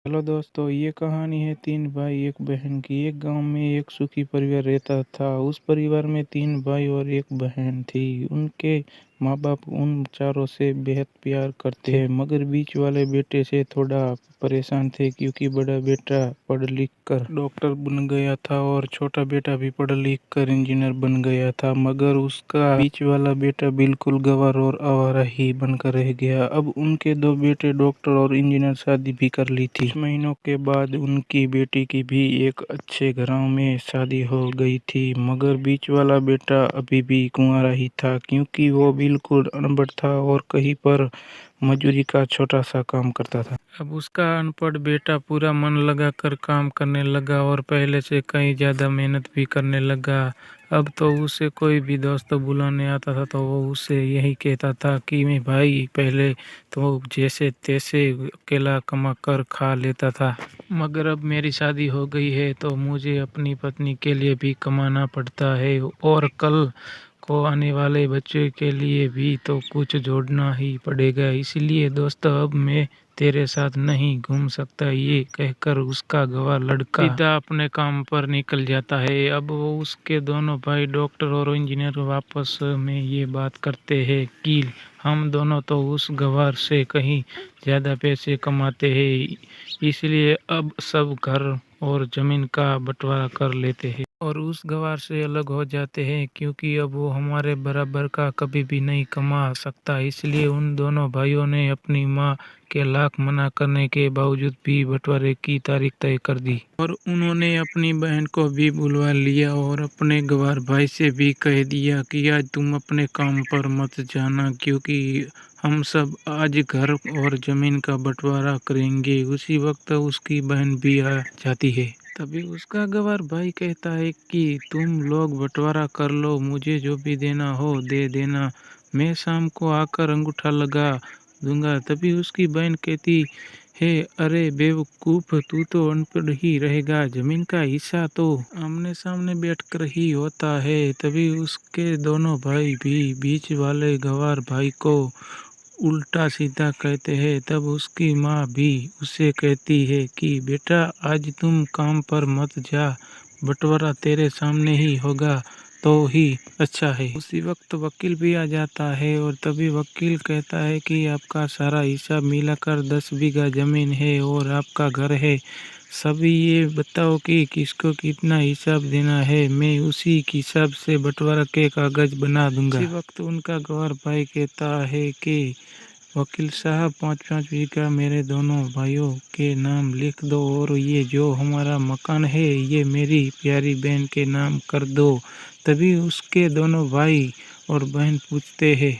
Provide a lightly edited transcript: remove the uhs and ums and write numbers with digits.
Hello दोस्तों, ये कहानी है तीन भाई एक बहन की। एक गांव में एक सुखी परिवार रहता था। उस परिवार में तीन भाई और एक बहन थी। उनके माँ बाप उन चारों से बेहद प्यार करते थे, मगर बीच वाले बेटे से थोड़ा परेशान थे क्योंकि बड़ा बेटा पढ़ लिख कर डॉक्टर बन गया था और छोटा बेटा भी पढ़ लिख कर इंजीनियर बन गया था। मगर उसका बीच वाला बेटा बिल्कुल गंवार और आवारा ही बनकर रह गया। अब उनके दो बेटे डॉक्टर और इंजीनियर शादी भी कर ली थी। कुछ महीनों के बाद उनकी बेटी की भी एक अच्छे घरों में शादी हो गई थी, मगर बीच वाला बेटा अभी भी कुंवारा ही था क्योंकि वो बिल्कुल अनपढ़ था और कहीं पर मजदूरी का छोटा सा काम करता था। अब उसका अनपढ़ बेटा पूरा मन लगा कर काम करने लगा और पहले से कहीं ज़्यादा मेहनत भी करने लगा। अब तो उसे कोई भी दोस्त बुलाने आता था तो वो उससे यही कहता था कि मैं भाई पहले तो जैसे तैसे अकेला कमा कर खा लेता था, मगर अब मेरी शादी हो गई है तो मुझे अपनी पत्नी के लिए भी कमाना पड़ता है और कल को आने वाले बच्चे के लिए भी तो कुछ जोड़ना ही पड़ेगा। इसलिए दोस्त अब मैं तेरे साथ नहीं घूम सकता। ये कहकर उसका गवार लड़का सीधा अपने काम पर निकल जाता है। अब वो उसके दोनों भाई डॉक्टर और इंजीनियर आपस में ये बात करते हैं कि हम दोनों तो उस गवार से कहीं ज़्यादा पैसे कमाते हैं, इसलिए अब सब घर और ज़मीन का बंटवारा कर लेते हैं और उस गवार से अलग हो जाते हैं क्योंकि अब वो हमारे बराबर का कभी भी नहीं कमा सकता। इसलिए उन दोनों भाइयों ने अपनी माँ के लाख मना करने के बावजूद भी बंटवारे की तारीख तय कर दी और उन्होंने अपनी बहन को भी बुलवा लिया और अपने गवार भाई से भी कह दिया कि आज तुम अपने काम पर मत जाना क्योंकि हम सब आज घर और जमीन का बंटवारा करेंगे। उसी वक्त उसकी बहन भी आ जाती है। तभी उसका गवार भाई कहता है कि तुम लोग बंटवारा कर लो, मुझे जो भी देना हो दे देना, मैं शाम को आकर अंगूठा लगा दूंगा। तभी उसकी बहन कहती है, अरे बेवकूफ, तू तो अनपढ़ ही रहेगा, जमीन का हिस्सा तो आमने सामने बैठकर ही होता है। तभी उसके दोनों भाई भी बीच वाले गवार भाई को उल्टा सीधा कहते हैं। तब उसकी माँ भी उसे कहती है कि बेटा आज तुम काम पर मत जा, बंटवारा तेरे सामने ही होगा तो ही अच्छा है। उसी वक्त वकील भी आ जाता है और तभी वकील कहता है कि आपका सारा हिसाब मिलाकर 10 बीघा जमीन है और आपका घर है। सभी ये बताओ कि किसको कितना हिसाब देना है, मैं उसी हिसाब से बंटवारा के कागज बना दूंगा। इसी वक्त उनका गवार भाई कहता है कि वकील साहब 5-5 बीघा मेरे दोनों भाइयों के नाम लिख दो और ये जो हमारा मकान है ये मेरी प्यारी बहन के नाम कर दो। तभी उसके दोनों भाई और बहन पूछते हैं,